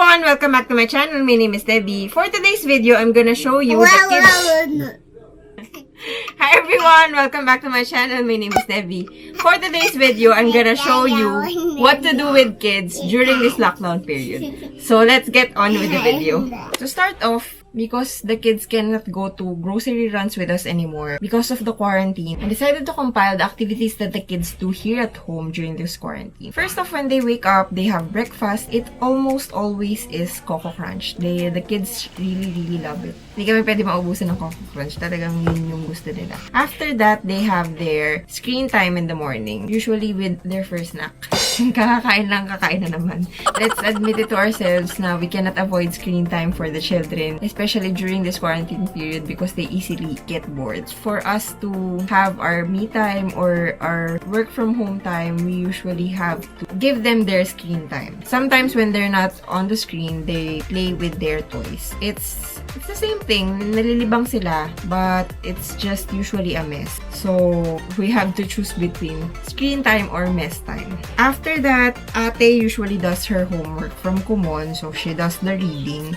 everyone! Welcome back to my channel. My name is Debbie. For today's video, I'm gonna show you the kids... Hi everyone! Welcome back to my channel. My name is Debbie. For today's video, I'm gonna show you what to do with kids during this lockdown period. So let's get on with the video. To start off, because the kids cannot go to grocery runs with us anymore because of the quarantine, I decided to compile the activities that the kids do here at home during this quarantine. First off, when they wake up, they have breakfast. It almost always is Coco Crunch. The kids really love it. Hindi kami pwede maubusan ng Coco Crunch. Talagang yun yung gusto nila. After that, they have their screen time in the morning. Usually with their first snack. Kakain na naman. Let's admit it to ourselves na we cannot avoid screen time for the children, especially during this quarantine period because they easily get bored. For us to have our me time or our work from home time, we usually have to give them their screen time. Sometimes when they're not on the screen, they play with their toys. It's the same thing. Nalilibang sila, but it's just usually a mess. So, we have to choose between screen time or mess time. After that, Ate usually does her homework from Kumon, so she does the reading.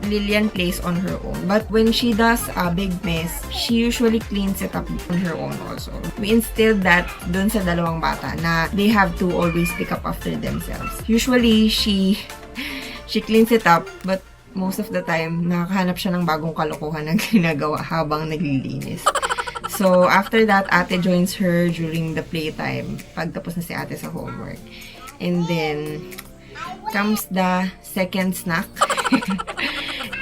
Lillian plays on her own. But when she does a big mess, she usually cleans it up on her own also. We instilled that dun sa dalawang bata na they have to always pick up after themselves. Usually, she cleans it up, but most of the time, nakakahanap siya ng bagong kalokohan na ginagawa habang naglilinis. So, after that, Ate joins her during the playtime pagtapos na si Ate sa homework. And then, comes the second snack.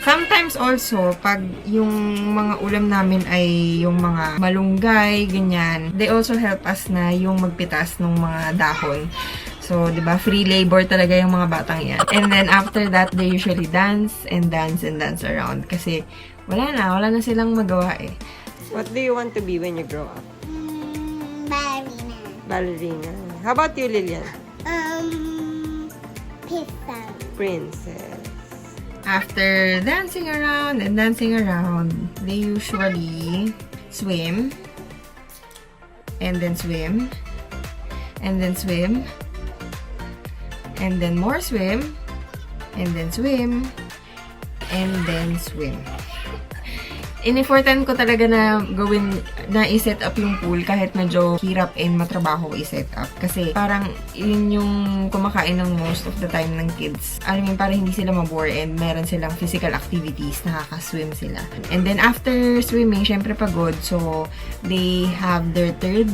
Sometimes also, pag yung mga ulam namin ay yung mga malunggay, ganyan, they also help us na yung magpitas ng mga dahon. So, di ba, free labor talaga yung mga batang yan. And then, after that, they usually dance and dance around. Kasi, wala na silang magawa eh. What do you want to be when you grow up? Ballerina. Ballerina. How about you, Lillian? Princess. After dancing around and dancing around, they usually swim. And then swim. And then swim. And then more swim. And then swim. And then swim. In-effortan ko talaga na gawin, na i-set up yung pool kahit medyo hirap and matrabaho i-set up. Kasi parang yun yung kumakain ng most of the time ng kids. Alam mo, parang hindi sila mabore and meron silang physical activities, nakaka-swim sila. And then after swimming, syempre pagod. So, they have their third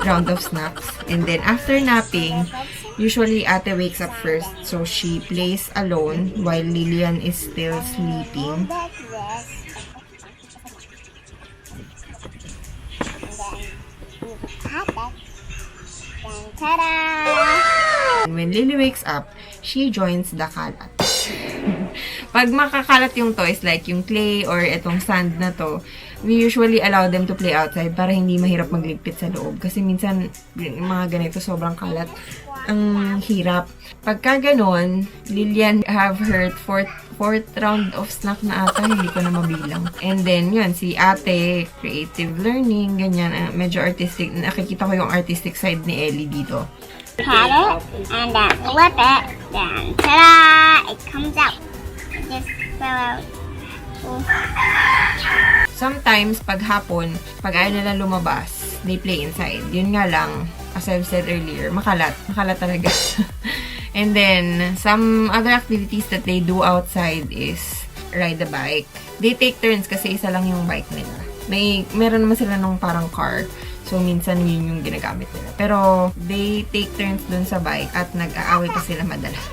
round of snacks. And then after napping, usually Ate wakes up first. So, she plays alone while Lillian is still sleeping. When Lily wakes up, she joins the kalat. Pag makakalat yung toys, like yung clay or itong sand na to, we usually allow them to play outside para hindi mahirap magligpit sa loob. Kasi minsan, yung mga ganito sobrang kalat. Ang hirap. Pagka ganon, Lillian have her fourth round of snack na ata, hindi ko na mabilang. And then, yun, si Ate, creative learning, ganyan, medyo artistic. Nakikita ko yung artistic side ni Ellie dito. Pat it, and then flip it, then ta-da! It comes out. It just fell out. Sometimes, pag hapon, pag ayaw nila lumabas, they play inside. Yun nga lang, as I've said earlier, makalat talaga. And then, some other activities that they do outside is ride the bike. They take turns kasi isa lang yung bike nila. Meron naman sila nung parang car. So, minsan yun yung ginagamit nila. Pero, they take turns dun sa bike at nag-aaway pa sila madalas.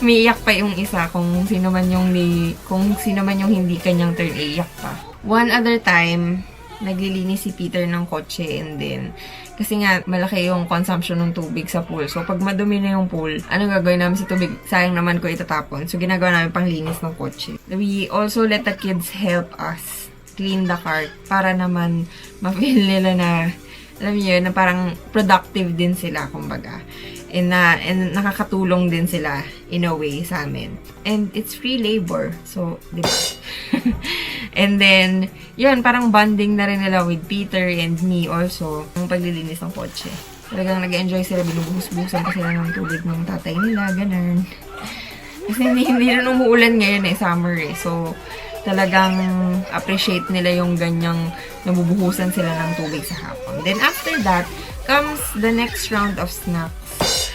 Umiiyak pa yung isa kung sino man yung hindi kanyang turn, iiyak pa. One other time, naglilinis si Peter ng kotse and then, kasi nga, malaki yung consumption ng tubig sa pool. So, pag madumi na yung pool, anong gagawin namin sa tubig? Sayang naman ko itatapon. So, ginagawa namin panglinis ng kotse. We also let the kids help us clean the car para naman ma-feel nila na, alam niyo, na parang productive din sila, kumbaga. And nakakatulong din sila in a way sa amin. And it's free labor. So, di ba? And then, yun, parang bonding na rin nila with Peter and me also, yung paglilinis ng kotse. Talagang nag-enjoy sila, binubuhos-buhusan pa sila ng tubig ng tatay nila, ganun. Kasi hindi na umuulan ngayon summer So, talagang appreciate nila yung ganyang nabubuhusan sila ng tubig sa hapon. Then, after that, comes the next round of snacks.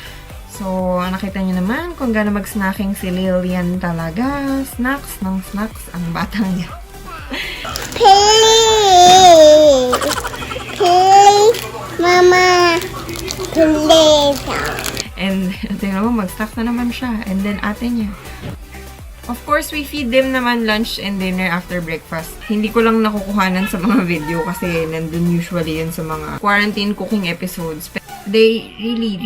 So, nakita nyo naman kung gaano mag-snacking si Lillian talaga. Snacks ng snacks ang batang niya. Please! Please, Mama! Please! And, tingnan mo, mag-snack na naman siya. And then, ate niya. Of course, we feed them naman lunch and dinner after breakfast. Hindi ko lang nakukuhanan sa mga video kasi nandun usually yun sa mga quarantine cooking episodes. They really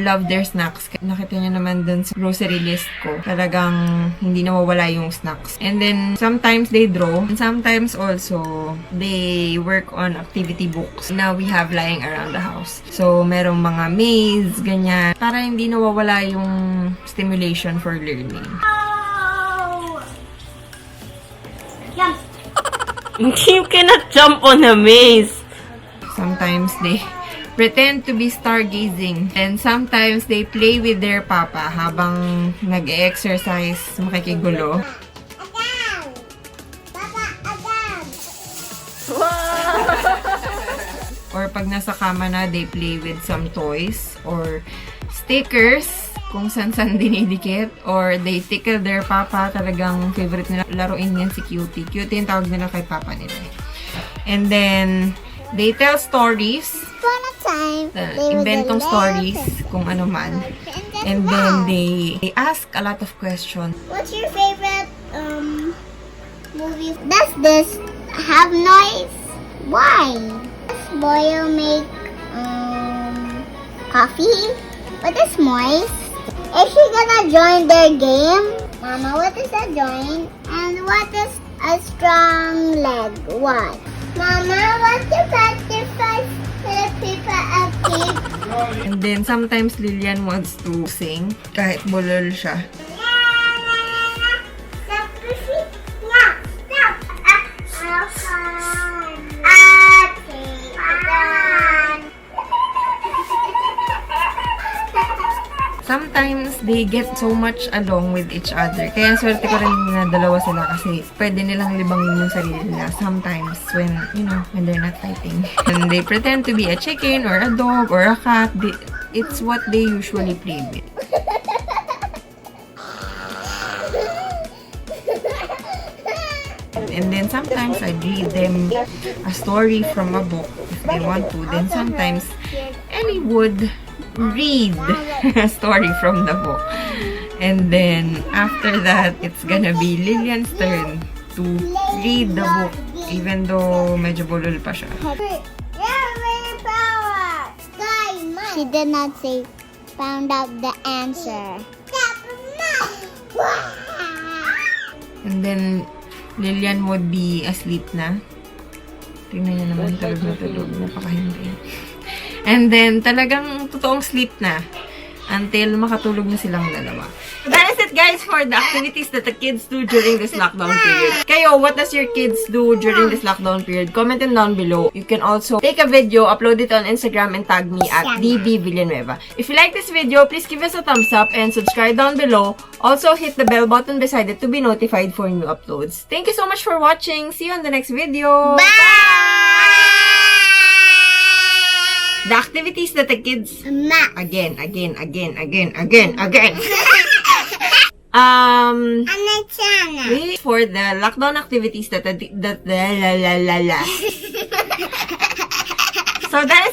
love their snacks. Nakita niyo naman dun sa grocery list ko. Talagang hindi nawawala yung snacks. And then, sometimes they draw. And sometimes also, they work on activity books. Now, we have lying around the house. So, merong mga maze, ganyan. Para hindi nawawala yung stimulation for learning. Jump! You cannot jump on a maze. Sometimes they pretend to be stargazing. And sometimes they play with their papa habang nag-exercise, makikigulo. Again! Papa, again! Or pag nasa kama na, they play with some toys or stickers kung saan dinidikit. Or they tickle their papa. Talagang favorite nila laruin yan si Cutie. Cutie yung tawag nila kay papa nila. And then, they tell stories. Time, Inventong stories, kung ano man. And then, they ask a lot of questions. What's your favorite movie? Does this have noise? Why? This boy will make coffee, but it's moist. Is she gonna join their game? Mama, what is a join? And what is a strong leg? What? Mama, what's your sacrifice? And then, sometimes Lillian wants to sing kahit bulol siya. Sometimes, they get so much along with each other. Kaya swerte ko rin na dalawa sila kasi pwede nilang libangin yung sarili nila. Sometimes, when they're not fighting. And they pretend to be a chicken or a dog or a cat. It's what they usually play with. And then sometimes I read them a story from a book if they want to. Then sometimes Ellie would read a story from the book. And then after that, it's gonna be Lillian's turn to read the book even though medyo bulol pa siya. She did not say found out the answer. And then Lillian would be asleep na. Tingnan niya naman, tulog na tulog. Napakahindi. And then, talagang totoong sleep na until makatulog na silang dalawa. So that is it, guys, for the activities that the kids do during this lockdown period. Kayo, what does your kids do during this lockdown period? Comment them down below. You can also take a video, upload it on Instagram, and tag me at DB Villanueva. If you like this video, please give us a thumbs up and subscribe down below. Also, hit the bell button beside it to be notified for new uploads. Thank you so much for watching. See you on the next video. Bye! The activities that the kids... Again. Wait for the lockdown activities that So that is